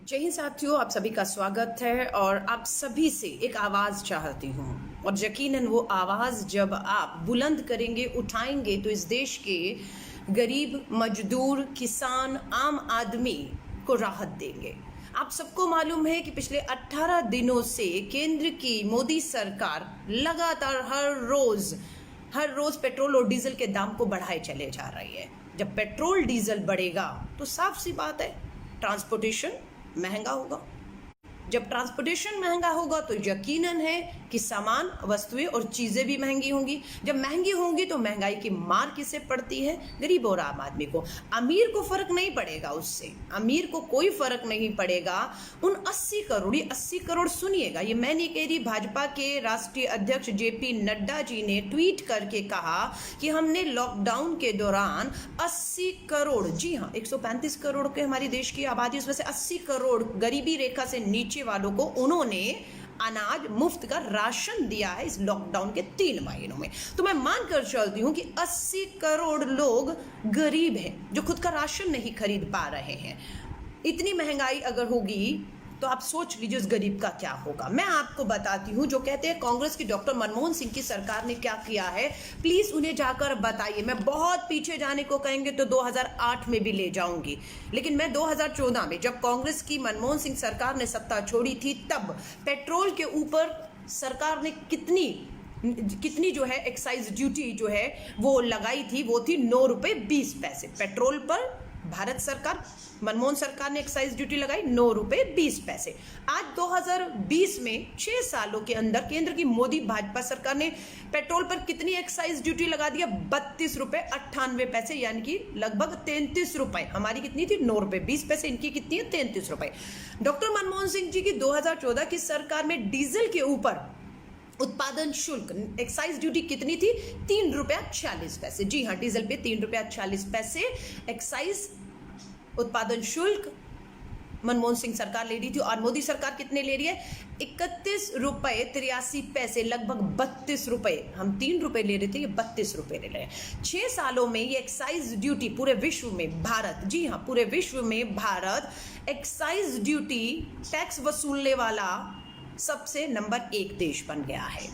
जय हिंद साथियों, आप सभी का स्वागत है और आप सभी से एक आवाज़ चाहती हूँ और यकीनन वो आवाज़ जब आप बुलंद करेंगे, उठाएंगे तो इस देश के गरीब, मजदूर, किसान, आम आदमी को राहत देंगे। आप सबको मालूम है कि पिछले 18 दिनों से केंद्र की मोदी सरकार लगातार हर रोज पेट्रोल और डीजल के दाम को बढ़ाए चले जा रही है। जब पेट्रोल डीजल बढ़ेगा तो साफ सी बात है, ट्रांसपोर्टेशन महंगा होगा। जब ट्रांसपोर्टेशन महंगा होगा तो यकीनन है कि सामान, वस्तुएं और चीजें भी महंगी होंगी। जब महंगी होंगी तो महंगाई की मार किसे पड़ती है? गरीब और आम आदमी को। अमीर को फर्क नहीं पड़ेगा, उससे अमीर को कोई फर्क नहीं पड़ेगा। उन 80 करोड़ सुनिएगा, ये मैं नहीं कह रही, भाजपा के राष्ट्रीय अध्यक्ष जेपी नड्डा जी ने ट्वीट करके कहा कि हमने लॉकडाउन के दौरान 80 करोड़, जी हाँ 135 करोड़ के हमारी देश की आबादी, उसमें से 80 करोड़ गरीबी रेखा से नीचे वालों को उन्होंने अनाज मुफ्त का राशन दिया है इस लॉकडाउन के 3 महीनों में। तो मैं मानकर चलती हूं कि 80 करोड़ लोग गरीब हैं जो खुद का राशन नहीं खरीद पा रहे हैं। इतनी महंगाई अगर होगी तो आप सोच लीजिए उस गरीब का क्या होगा। मैं आपको बताती हूँ, जो कहते हैं कांग्रेस की डॉक्टर मनमोहन सिंह की सरकार ने क्या किया है, प्लीज उन्हें जाकर बताइए। मैं बहुत पीछे जाने को कहेंगे तो 2008 में भी ले जाऊंगी, लेकिन मैं 2014 में जब कांग्रेस की मनमोहन सिंह सरकार ने सत्ता छोड़ी थी, तब पेट्रोल के ऊपर सरकार ने कितनी जो है एक्साइज ड्यूटी जो है वो लगाई थी, वो थी 9 रुपए 20 पैसे पेट्रोल पर। भारत सरकार, मनमोहन सरकार ने एक्साइज ड्यूटी लगाई 9 रुपए 20 पैसे। आज 2020 में 6 सालों के अंदर केंद्र की मोदी भाजपा सरकार ने पेट्रोल पर कितनी एक्साइज ड्यूटी लगा दिया? 32 रुपए 98 पैसे, यानी कि लगभग 33 रुपए। हमारी कितनी थी? 9 रुपए 20 पैसे, इनकी कितनी है? 33 रुपए। डॉक्टर मनमोहन सिंह जी की 2014 की सरकार में डीजल के ऊपर उत्पादन शुल्क एक्साइज ड्यूटी कितनी थी? 3 रुपया 46 पैसे। जी हाँ, डीजल पे 3 रुपया 46 पैसे एक्साइज उत्पादन शुल्क मनमोहन सिंह सरकार ले रही थी। और मोदी सरकार कितने ले रही है? 31 रुपए 83 पैसे, लगभग 32 रुपए। हम 3 रुपए ले रहे थे, ये 32 रुपए ले रहे हैं। 6 सालों में ये एक्साइज ड्यूटी पूरे विश्व में भारत, जी हाँ पूरे विश्व में भारत एक्साइज ड्यूटी टैक्स वसूलने वाला सबसे नंबर 1 देश बन गया है।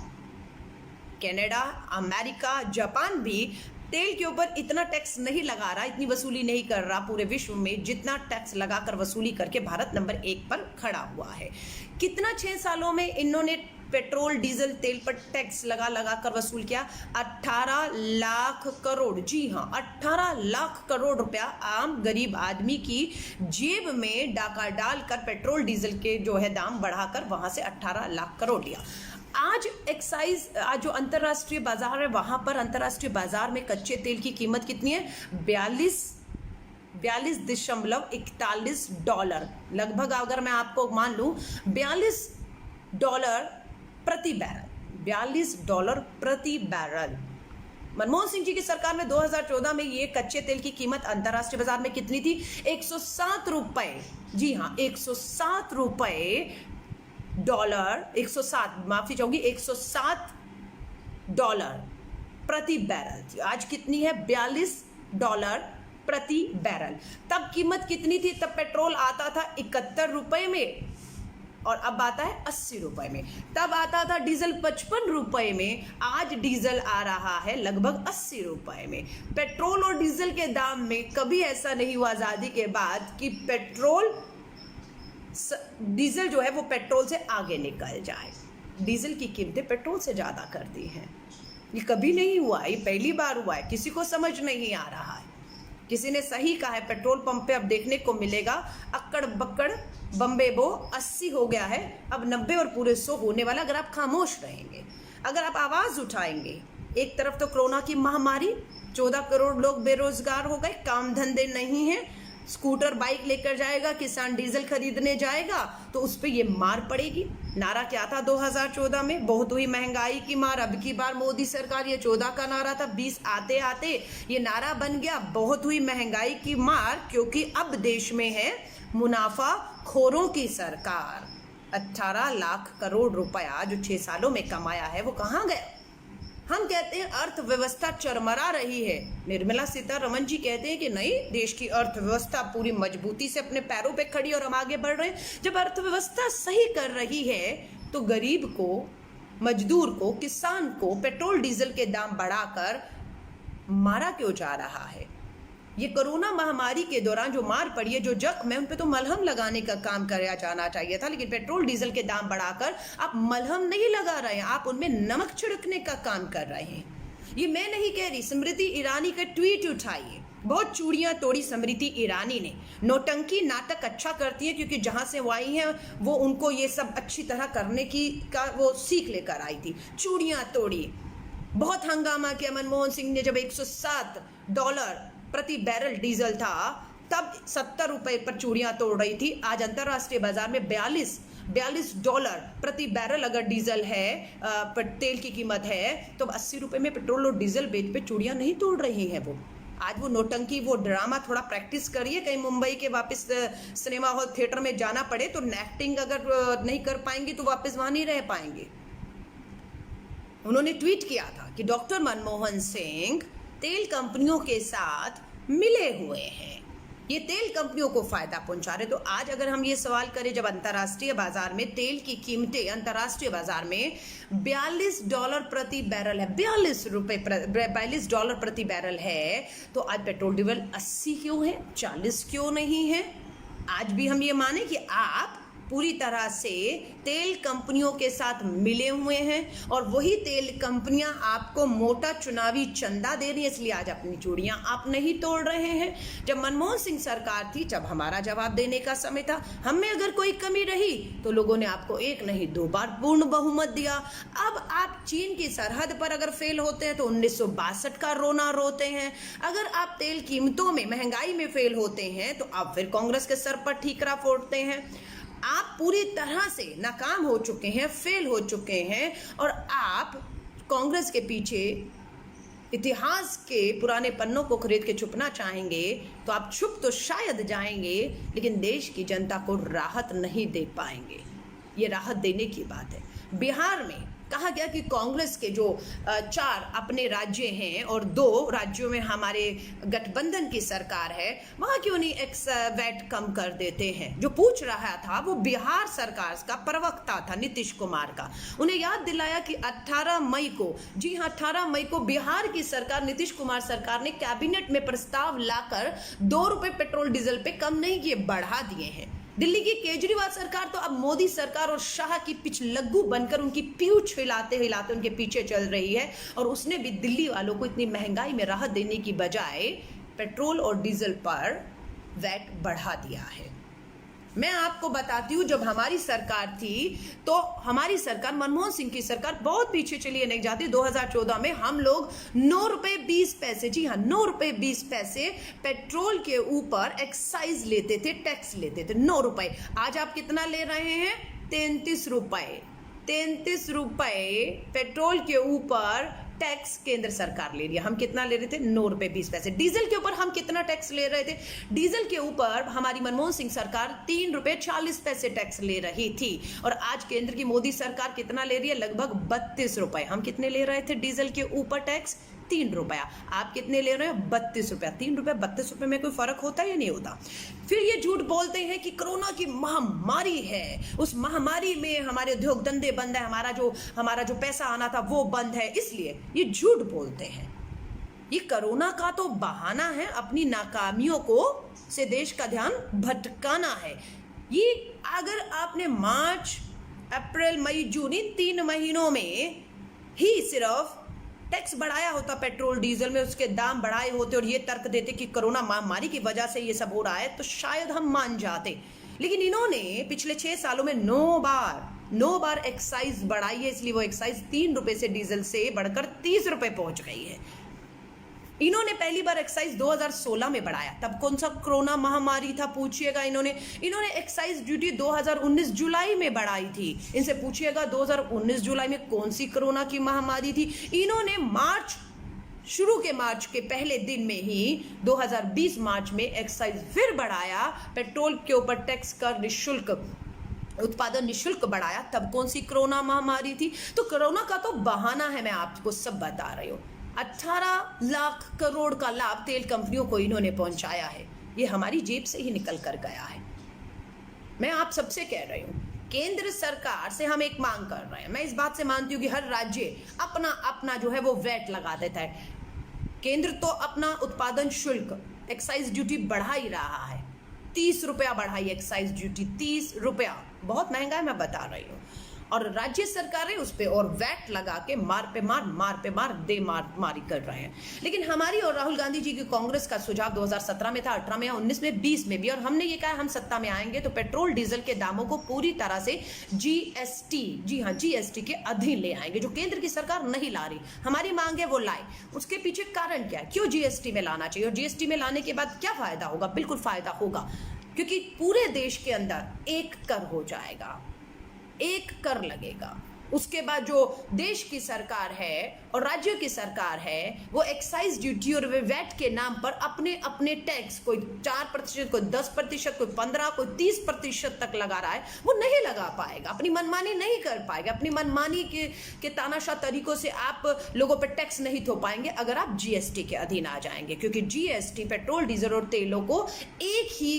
कनाडा, अमेरिका, जापान भी तेल के ऊपर इतना टैक्स नहीं लगा रहा, इतनी वसूली नहीं कर रहा पूरे विश्व में जितना टैक्स लगाकर वसूली करके भारत नंबर 1 पर खड़ा हुआ है। कितना 6 सालों में इन्होंने पेट्रोल, डीजल, तेल पर टैक्स लगा कर वसूल किया? 18 लाख करोड़। जी हाँ, 18 लाख करोड़ रुपया आम गरीब आदमी की जेब में डाका डालकर पेट्रोल डीजल के जो है दाम बढ़ाकर वहां से 18 लाख करोड़ लिया। आज जो अंतर्राष्ट्रीय बाजार है, वहां पर अंतर्राष्ट्रीय बाजार में कच्चे तेल की कीमत कितनी है? 42.41 डॉलर, लगभग अगर मैं आपको मान लूं $42 प्रति बैरल, $42 प्रति बैरल। मनमोहन सिंह जी की सरकार में 2014 में ये कच्चे तेल की कीमत अंतर्राष्ट्रीय बाजार में कितनी थी? 107 रुपए। जी हाँ, 107 रुपए डॉलर, 107 माफी चाहूंगी, $107 प्रति बैरल। आज कितनी है? $42 प्रति बैरल। तब कीमत कितनी थी? तब पेट्रोल आता था 71 रुपए में और अब आता है 80 रुपए में। तब आता था डीजल 55 रुपए में, आज डीजल आ रहा है लगभग 80 रुपए में। पेट्रोल और डीजल के दाम में कभी ऐसा नहीं हुआ आजादी के बाद कि डीजल जो है वो पेट्रोल से आगे निकल जाए। डीजल की कीमतें पेट्रोल से ज्यादा कर दी हैं। ये कभी नहीं हुआ, ये पहली बार हुआ है। किसी को समझ नहीं आ रहा है। किसी ने सही कहा है, पेट्रोल पंप पे अब देखने को मिलेगा अक्कड़ बक्कड़ बम्बे बो 80 हो गया है, अब 90 और पूरे 100 होने वाला। अगर आप खामोश रहेंगे, अगर आप आवाज उठाएंगे। एक तरफ तो कोरोना की महामारी, 14 करोड़ लोग बेरोजगार हो गए, काम धंधे नहीं है, स्कूटर बाइक लेकर जाएगा किसान, डीजल खरीदने जाएगा तो उस पर ये मार पड़ेगी। नारा क्या था 2014 में? बहुत हुई महंगाई की मार, अब की बार मोदी सरकार, ये 14 का नारा था, 20 आते आते ये नारा बन गया बहुत हुई महंगाई की मार, क्योंकि अब देश में है मुनाफा खोरों की सरकार। 18 लाख करोड़ रुपया जो 6 सालों में कमाया है वो कहाँ गया? हम कहते हैं अर्थव्यवस्था चरमरा रही है, निर्मला सीतारमण जी कहते हैं कि नहीं, देश की अर्थव्यवस्था पूरी मजबूती से अपने पैरों पे खड़ी और हम आगे बढ़ रहे हैं। जब अर्थव्यवस्था सही कर रही है तो गरीब को, मजदूर को, किसान को पेट्रोल डीजल के दाम बढ़ाकर मारा क्यों जा रहा है? ये कोरोना महामारी के दौरान जो मार पड़ी है, जो जख्म है, उन पे तो मलहम लगाने का काम किया जाना चाहिए था, लेकिन पेट्रोल डीजल के दाम बढ़ाकर आप मलहम नहीं लगा रहे हैं, आप उनमें नमक छिड़कने का काम कर रहे हैं। ये मैं नहीं कह रही, स्मृति ईरानी का ट्वीट उठाइए, बहुत चूड़ियां तोड़ी स्मृति ईरानी ने। नौटंकी नाटक अच्छा करती है क्योंकि जहां से वो आई हैं वो उनको ये सब अच्छी तरह करने की का वो सीख लेकर आई थी। चूड़ियां तोड़ी, बहुत हंगामा किया मनमोहन सिंह ने जब $107 प्रति बैरल डीजल था, तब 70 रुपए पर चूड़ियां तोड़ रही थी। आज अंतरराष्ट्रीय बाजार में $42 प्रति बैरल अगर डीजल है, तेल की कीमत है, तो 80 रुपए में पेट्रोल और डीजल बेच पे चूड़ियां नहीं तोड़ रही हैं वो। आज वो नौटंकी, वो ड्रामा थोड़ा प्रैक्टिस करिए, कहीं मुंबई के वापस सिनेमा हॉल थिएटर में जाना पड़े तो एक्टिंग अगर नहीं कर पाएंगे तो वापस वहां नहीं रह पाएंगे। उन्होंने ट्वीट किया था कि डॉक्टर मनमोहन सिंह तेल कंपनियों के साथ मिले हुए हैं, ये तेल कंपनियों को फायदा पहुंचा रहे। तो आज अगर हम ये सवाल करें, जब अंतर्राष्ट्रीय बाजार में तेल की कीमतें अंतर्राष्ट्रीय बाजार में $42 प्रति बैरल है, $42 प्रति बैरल है, तो आज पेट्रोल डीजल 80 क्यों है, 40 क्यों नहीं है? आज भी हम ये माने कि आप पूरी तरह से तेल कंपनियों के साथ मिले हुए हैं और वही तेल कंपनियां आपको मोटा चुनावी चंदा दे रही है, इसलिए आज अपनी चूड़ियां आप नहीं तोड़ रहे हैं। जब मनमोहन सिंह सरकार थी, जब हमारा जवाब देने का समय था, हम में अगर कोई कमी रही तो लोगों ने आपको 1 नहीं 2 बार पूर्ण बहुमत दिया। अब आप चीन की सरहद पर अगर फेल होते हैं तो 1962 का रोना रोते हैं। अगर आप तेल कीमतों में, महंगाई में फेल होते हैं तो आप फिर कांग्रेस के सर पर ठीकरा फोड़ते हैं। आप पूरी तरह से नाकाम हो चुके हैं, फेल हो चुके हैं, और आप कांग्रेस के पीछे इतिहास के पुराने पन्नों को खरीद के छुपना चाहेंगे तो आप छुप तो शायद जाएंगे, लेकिन देश की जनता को राहत नहीं दे पाएंगे। ये राहत देने की बात है। बिहार में कहा गया कि कांग्रेस के जो 4 अपने राज्य हैं और 2 राज्यों में हमारे गठबंधन की सरकार है, वहां क्यों नहीं वैट कम कर देते हैं। जो पूछ रहा था वो बिहार सरकार का प्रवक्ता था नीतीश कुमार का। उन्हें याद दिलाया कि 18 मई को, जी हाँ 18 मई को बिहार की सरकार, नीतीश कुमार सरकार ने कैबिनेट में प्रस्ताव लाकर ₹2 पेट्रोल डीजल पे कम नहीं किए, बढ़ा दिए हैं। दिल्ली की केजरीवाल सरकार तो अब मोदी सरकार और शाह की पिछलग्गू बनकर उनकी पीठ हिलाते हिलाते उनके पीछे चल रही है, और उसने भी दिल्ली वालों को इतनी महंगाई में राहत देने की बजाय पेट्रोल और डीजल पर वैट बढ़ा दिया है। मैं आपको बताती हूँ, जब हमारी सरकार थी तो हमारी सरकार, मनमोहन सिंह की सरकार, बहुत पीछे चलिए नहीं जाती। 2014 में हम लोग ₹9.20, जी हाँ ₹9.20 पेट्रोल के ऊपर एक्साइज लेते थे, टैक्स लेते थे, ₹9। आज आप कितना ले रहे हैं? ₹33। ₹33 पेट्रोल के ऊपर टैक्स केंद्र सरकार ले रही है। हम कितना ले रहे थे? ₹9.20। डीजल के ऊपर हम कितना टैक्स ले रहे थे? डीजल के ऊपर हमारी मनमोहन सिंह सरकार ₹3.40 टैक्स ले रही थी, और आज केंद्र की मोदी सरकार कितना ले रही है? लगभग ₹32। हम कितने ले रहे थे डीजल के ऊपर टैक्स? ₹3। आप कितने ले रहे हैं? ₹32। ₹3 ₹32 में कोई फर्क होता है या नहीं होता? फिर ये झूठ बोलते हैं कि कोरोना की महामारी है, उस महामारी में हमारे उद्योग धंधे बंद है, हमारा जो पैसा आना था वो बंद है, इसलिए ये झूठ बोलते हैं। ये कोरोना का तो बहाना है, अपनी नाकामियों को से देश का ध्यान भटकाना है। ये अगर आपने मार्च, अप्रैल, मई, जून, इन 3 महीनों में ही सिर्फ टैक्स बढ़ाया होता पेट्रोल डीजल में, उसके दाम बढ़ाए होते और ये तर्क देते कि कोरोना महामारी की वजह से ये सब हो रहा है, तो शायद हम मान जाते। लेकिन इन्होंने पिछले 6 सालों में 9 बार एक्साइज बढ़ाई है, इसलिए वो एक्साइज ₹3 से डीजल से बढ़कर ₹30 पहुंच गई है। इन्होंने पहली बार एक्साइज 2016 में बढ़ाया, तब कौन सा कोरोना महामारी था पूछिएगा। इन्होंने एक्साइज ड्यूटी 2019 जुलाई में बढ़ाई थी, इनसे पूछिएगा 2019 जुलाई में कौन सी कोरोना की महामारी थी। इन्होंने शुरू के मार्च के पहले दिन में ही 2020 मार्च में एक्साइज फिर बढ़ाया, पेट्रोल के ऊपर टैक्स कर निःशुल्क उत्पादन निशुल्क बढ़ाया, तब कौन सी कोरोना महामारी थी? तो कोरोना का तो बहाना है, मैं आपको सब बता रही हूँ। 18 लाख करोड़ का लाभ तेल कंपनियों को इन्होंने पहुंचाया है, ये हमारी जेब से ही निकल कर गया है। मैं आप सबसे कह रही हूँ, केंद्र सरकार से हम एक मांग कर रहे हैं। मैं इस बात से मानती हूँ कि हर राज्य अपना अपना जो है वो वैट लगा देता है। केंद्र तो अपना उत्पादन शुल्क, एक्साइज ड्यूटी बढ़ा ही रहा है। 30 रुपया बढ़ाई एक्साइज ड्यूटी, 30 रुपया, बहुत महंगा है, मैं बता रही हूँ। और राज्य सरकारें उस पर और वैट लगा के मार पे मार दे मारी कर रहे हैं। लेकिन हमारी और राहुल गांधी जी की कांग्रेस का सुझाव 2017 में था, 18 में, 19 में, 20 में भी, और हमने ये कहा हम सत्ता में आएंगे तो पेट्रोल डीजल के दामों को पूरी तरह से जीएसटी, जी हाँ जीएसटी के अधीन ले आएंगे, जो केंद्र की सरकार नहीं ला रही। हमारी मांग है वो लाए। उसके पीछे कारण क्या है, क्यों जीएसटी में लाना चाहिए, और जीएसटी में लाने के बाद क्या फायदा होगा? बिल्कुल फायदा होगा, क्योंकि पूरे देश के अंदर एक कर हो जाएगा, एक कर लगेगा। उसके बाद जो देश की सरकार है और राज्यों की सरकार है, वो एक्साइज ड्यूटी और वैट के नाम पर अपने अपने टैक्स, कोई 4%, कोई 10%, कोई 15%, कोई 30% तक लगा रहा है, वो नहीं लगा पाएगा, अपनी मनमानी नहीं कर पाएगा। अपनी मनमानी के तानाशाह तरीकों से आप लोगों पर टैक्स नहीं थोप पाएंगे अगर आप जीएसटी के अधीन आ जाएंगे, क्योंकि जीएसटी पेट्रोल, डीजल और तेलों को एक ही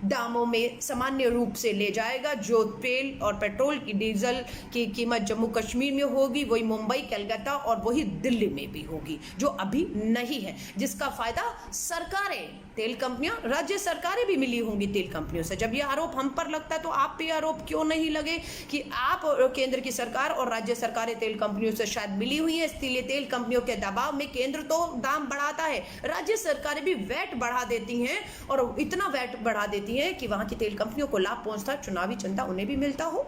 दामों में सामान्य रूप से ले जाएगा। जो तेल और पेट्रोल की, डीजल की कीमत जम्मू कश्मीर में होगी, वही मुंबई, कलकत्ता और वही दिल्ली में भी होगी, जो अभी नहीं है, जिसका फायदा सरकारें, तेल कंपनियां, राज्य सरकारें भी मिली होंगी तेल कंपनियों से। जब ये आरोप हम पर लगता है तो आप पे आरोप क्यों नहीं लगे कि आप केंद्र की सरकार और राज्य सरकारें तेल कंपनियों से शायद मिली हुई है, इसलिए तेल कंपनियों के दबाव में केंद्र तो दाम बढ़ाता है, राज्य सरकारें भी वैट बढ़ा देती हैं, और इतना वैट बढ़ा देती है कि वहां की तेल कंपनियों को लाभ पहुंचता है, चुनावी जनता उन्हें भी मिलता हो।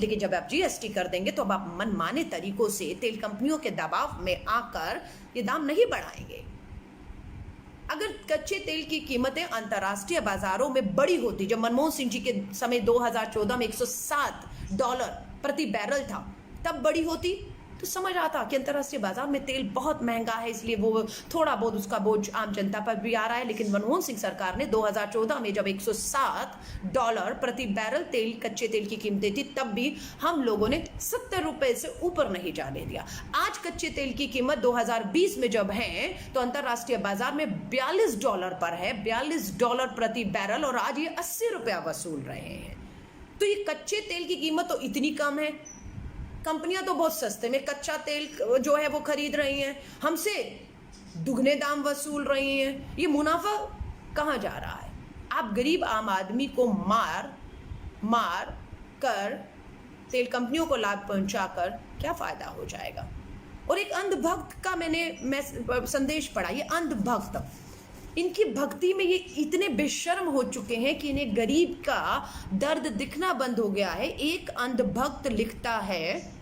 लेकिन जब आप जीएसटी कर देंगे तो अब आप मनमाने तरीकों से तेल कंपनियों के दबाव में आकर ये दाम नहीं बढ़ाएंगे। अगर कच्चे तेल की कीमतें अंतर्राष्ट्रीय बाजारों में बड़ी होती, जब मनमोहन सिंह जी के समय 2014 में $107 प्रति बैरल था, तब बड़ी होती तो समझ आता कि अंतर्राष्ट्रीय बाजार में तेल बहुत महंगा है, इसलिए वो थोड़ा बहुत उसका बोझ आम जनता पर भी आ रहा है। लेकिन मनमोहन सिंह सरकार ने 2014 में जब $107 प्रति बैरल तेल, कच्चे तेल की कीमतें थी, तब भी हम लोगों ने 70 रुपए से ऊपर नहीं जाने दिया। आज कच्चे तेल की कीमत 2020 में जब है तो अंतर्राष्ट्रीय बाजार में $42 पर है, $42 प्रति बैरल, और आज ये 80 रुपया वसूल रहे हैं। तो ये कच्चे तेल की कीमत तो इतनी कम है, कंपनियां तो बहुत सस्ते में कच्चा तेल जो है वो खरीद रही हैं, हमसे दुगने दाम वसूल रही हैं। ये मुनाफा कहाँ जा रहा है? आप गरीब आम आदमी को मार कर तेल कंपनियों को लाभ पहुंचाकर क्या फायदा हो जाएगा? और एक अंधभक्त का मैंने संदेश पढ़ा, ये अंधभक्त, इनकी भक्ति में ये इतने बेशर्म हो चुके हैं कि इन्हें गरीब का दर्द दिखना बंद हो गया है। एक अंधभक्त लिखता है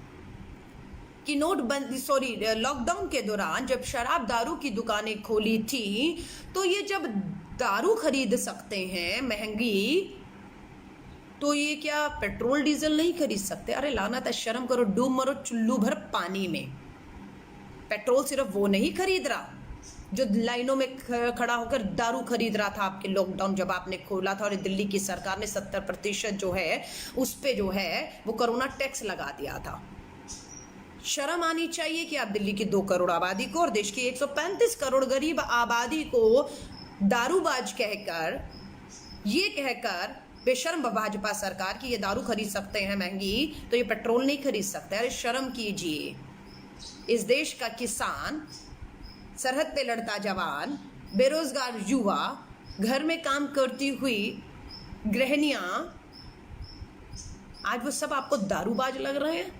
कि लॉकडाउन के दौरान जब शराब दारू की दुकानें खोली थी, तो ये जब दारू खरीद सकते हैं महंगी, तो ये क्या पेट्रोल डीजल नहीं खरीद सकते? अरे लानत है, शर्म करो, डूब मरो चुल्लू भर पानी में। पेट्रोल सिर्फ वो नहीं खरीद रहा जो लाइनों में खड़ा होकर दारू खरीद रहा था आपके लॉकडाउन जब आपने खोला था, और दिल्ली की सरकार ने 70% जो है उस पे जो है वो कोरोना टैक्स लगा दिया था। शर्म आनी चाहिए कि आप दिल्ली की 2 करोड़ आबादी को और देश की 135 करोड़ गरीब आबादी को दारूबाज कहकर, ये कहकर बेशर्म भाजपा सरकार की ये दारू खरीद सकते हैं महंगी, तो ये पेट्रोल नहीं खरीद सकते। अरे शर्म कीजिए। इस देश का किसान, सरहद पे लड़ता जवान, बेरोजगार युवा, घर में काम करती हुई गृहिणियां, आज वो सब आपको दारूबाज लग रहे हैं?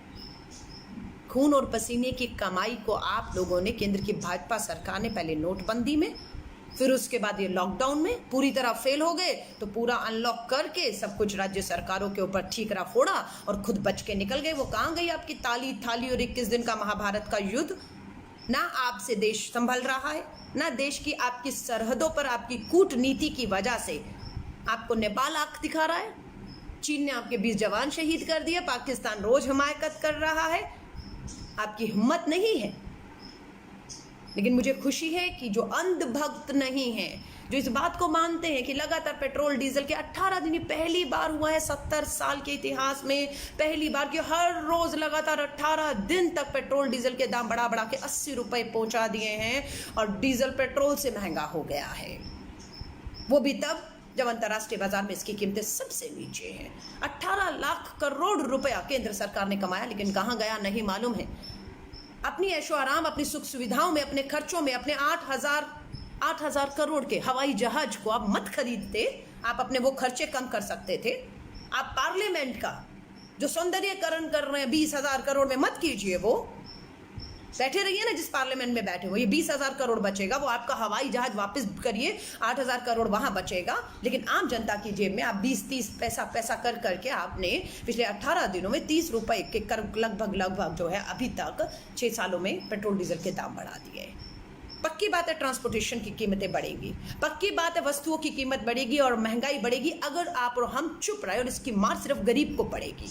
खून और पसीने की कमाई को आप लोगों ने, केंद्र की भाजपा सरकार ने पहले नोटबंदी में, फिर उसके बाद ये लॉकडाउन में पूरी तरह फेल हो गए, तो पूरा अनलॉक करके सब कुछ राज्य सरकारों के ऊपर ठीकरा फोड़ा और खुद बच के निकल गए। वो कहाँ गई आपकी ताली थाली और 21 दिन का महाभारत का युद्ध? ना आपसे देश संभल रहा है, ना देश की आपकी सरहदों पर आपकी कूटनीति की वजह से आपको नेपाल आंख दिखा रहा है। चीन ने आपके 20 जवान शहीद कर दिए, पाकिस्तान रोज हिमायत कर रहा है, आपकी हिम्मत नहीं है। लेकिन मुझे खुशी है कि जो अंधभक्त नहीं है, जो इस बात को मानते हैं कि लगातार पेट्रोल डीजल के 18 दिन, पहली बार हुआ है 70 साल के इतिहास में, पहली बार कि हर रोज लगातार 18 दिन तक पेट्रोल डीजल के दाम बढ़ा बढ़ा के 80 रुपए पहुंचा दिए हैं और डीजल पेट्रोल से महंगा हो गया है। वो भी तब जब अंतर्राष्ट्रीय बाजार में इसकी कीमतें सबसे नीचे हैं। 18 लाख करोड़ रुपया केंद्र सरकार ने कमाया, लेकिन कहां गया नहीं मालूम है। अपनी ऐशो आराम, अपनी सुख सुविधाओं में, अपने खर्चों में, अपने 8,000 करोड़ के हवाई जहाज को आप मत खरीदते। आप अपने वो खर्चे कम कर सकते थे। आप पार्लियामेंट का जो सौंदर्यीकरण कर रहे हैं 20,000 करोड़ में मत कीजिए। वो बैठे रहिए ना जिस पार्लियामेंट में बैठे हो, ये 20,000 करोड़ बचेगा, वो आपका हवाई जहाज वापस करिए, 8,000 करोड़ वहां बचेगा। लेकिन आम जनता की जेब में आप 20-30 पैसा कर करके आपने पिछले 18 दिनों में 30 रुपए के लगभग जो है अभी तक 6 सालों में पेट्रोल डीजल के दाम बढ़ा दिए। पक्की बात है ट्रांसपोर्टेशन की कीमतें बढ़ेगी, पक्की बात है वस्तुओं की कीमत बढ़ेगी और महंगाई बढ़ेगी अगर आप और हम चुप रहे, और इसकी मार सिर्फ गरीब को पड़ेगी।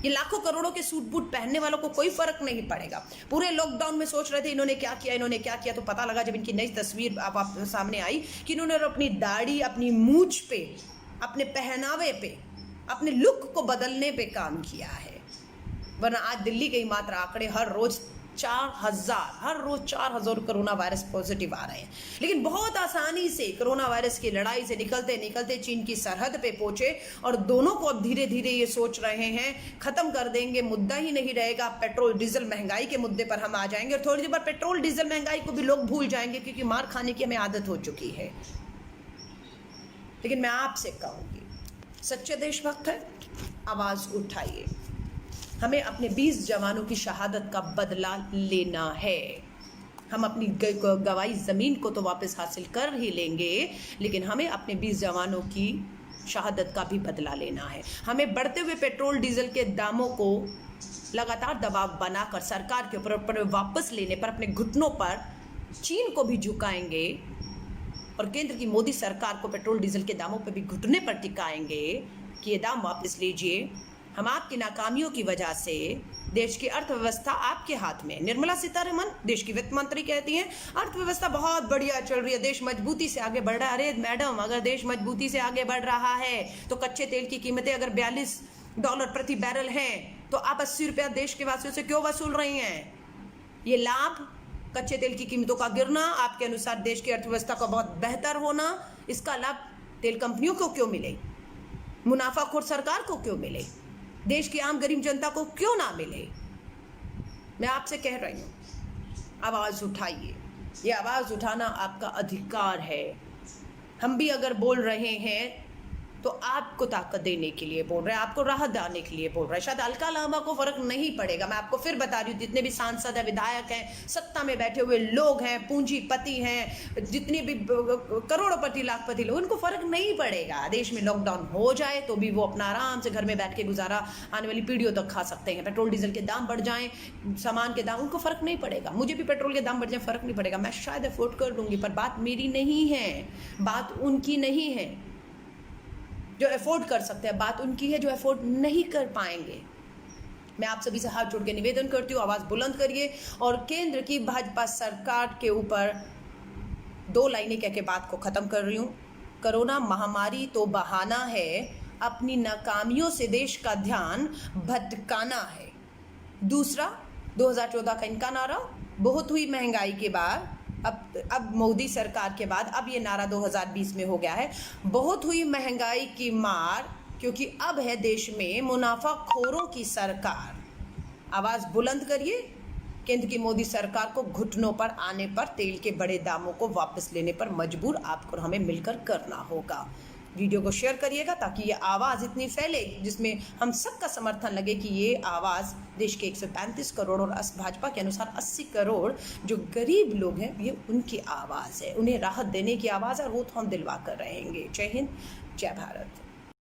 ये लाखों करोड़ों के सूट बूट पहनने वालों को कोई फर्क नहीं पड़ेगा। पूरे लॉकडाउन में सोच रहे थे इन्होंने क्या किया, तो पता लगा जब इनकी नई तस्वीर आप सामने आई कि इन्होंने अपनी दाढ़ी, अपनी मूंछ पे, अपने पहनावे पे, अपने लुक को बदलने पे काम किया है। वरना आज दिल्ली के ही मात्र आंकड़े हर रोज 4,000 कोरोना वायरस पॉजिटिव आ रहे हैं। लेकिन बहुत आसानी से कोरोना वायरस की लड़ाई से निकलते निकलते चीन की सरहद पे पहुंचे और दोनों को अब धीरे धीरे ये सोच रहे हैं खत्म कर देंगे, मुद्दा ही नहीं रहेगा। पेट्रोल डीजल महंगाई के मुद्दे पर हम आ जाएंगे और थोड़ी देर बाद पेट्रोल डीजल महंगाई को भी लोग भूल जाएंगे, क्योंकि मार खाने की हमें आदत हो चुकी है। लेकिन मैं आपसे कहूंगी, सच्चे देशभक्त है, आवाज उठाइए। हमें अपने 20 जवानों की शहादत का बदला लेना है। हम अपनी गवाई ज़मीन को तो वापस हासिल कर ही लेंगे, लेकिन हमें अपने 20 जवानों की शहादत का भी बदला लेना है। हमें बढ़ते हुए पेट्रोल डीजल के दामों को लगातार दबाव बनाकर सरकार के ऊपर वापस लेने पर अपने घुटनों पर चीन को भी झुकाएंगे और केंद्र की मोदी सरकार को पेट्रोल डीजल के दामों पर भी घुटने पर टिकाएंगे कि ये दाम वापस लीजिए। हम आपकी नाकामियों की वजह से देश की अर्थव्यवस्था आपके हाथ में। निर्मला सीतारमण देश की वित्त मंत्री कहती हैं अर्थव्यवस्था बहुत बढ़िया चल रही है, देश मजबूती से आगे बढ़ रहा है। अरे मैडम, अगर देश मजबूती से आगे बढ़ रहा है तो कच्चे तेल की कीमतें अगर $42 प्रति बैरल हैं तो आप 80 रुपया देश के वासियों से क्यों वसूल रही हैं? ये लाभ, कच्चे तेल की कीमतों का गिरना, आपके अनुसार देश की अर्थव्यवस्था का बहुत बेहतर होना, इसका लाभ तेल कंपनियों को क्यों मिले? मुनाफाखोर सरकार को क्यों मिले? देश की आम गरीब जनता को क्यों ना मिले? मैं आपसे कह रही हूँ, आवाज उठाइए। ये आवाज उठाना आपका अधिकार है। हम भी अगर बोल रहे हैं तो आपको ताकत देने के लिए बोल रहे हैं, आपको राहत देने के लिए बोल रहे हैं। शायद अलका लामा को फर्क नहीं पड़ेगा। मैं आपको फिर बता रही हूँ, जितने भी सांसद हैं, विधायक हैं, सत्ता में बैठे हुए लोग हैं, पूंजीपति हैं, जितने भी करोड़पति लाखपति लोग, उनको फर्क नहीं पड़ेगा। देश में लॉकडाउन हो जाए तो भी वो अपना आराम से घर में बैठ के गुजारा आने वाली पीढ़ियों तक खा सकते हैं। पेट्रोल डीजल के दाम बढ़ जाएं, सामान के दाम, उनको फर्क नहीं पड़ेगा। मुझे भी पेट्रोल के दाम बढ़ जाए, फर्क नहीं पड़ेगा। मैं शायद अफोर्ड कर लूंगी, पर बात मेरी नहीं है, बात उनकी नहीं है जो अफोर्ड कर सकते हैं, बात उनकी है जो अफोर्ड नहीं कर पाएंगे। मैं आप सभी से हाथ जोड़ के निवेदन करती हूँ, आवाज़ बुलंद करिए और केंद्र की भाजपा सरकार के ऊपर 2 लाइनें कह के बात को ख़त्म कर रही हूँ। कोरोना महामारी तो बहाना है, अपनी नाकामियों से देश का ध्यान भटकाना है। दूसरा, 2014 का इनका नारा, बहुत हुई महंगाई के बाद, अब मोदी सरकार के बाद अब ये नारा 2020 में हो गया है, बहुत हुई महंगाई की मार, क्योंकि अब है देश में मुनाफाखोरों की सरकार। आवाज़ बुलंद करिए। केंद्र की मोदी सरकार को घुटनों पर आने पर तेल के बड़े दामों को वापस लेने पर मजबूर आपको हमें मिलकर करना होगा। वीडियो को शेयर करिएगा ताकि ये आवाज़ इतनी फैले जिसमें हम सबका समर्थन लगे कि ये आवाज़ देश के 135 करोड़ और भाजपा के अनुसार 80 करोड़ जो गरीब लोग हैं, ये उनकी आवाज़ है, उन्हें राहत देने की आवाज़ है और वो तो हम दिलवा कर रहेंगे। जय हिंद, जय भारत।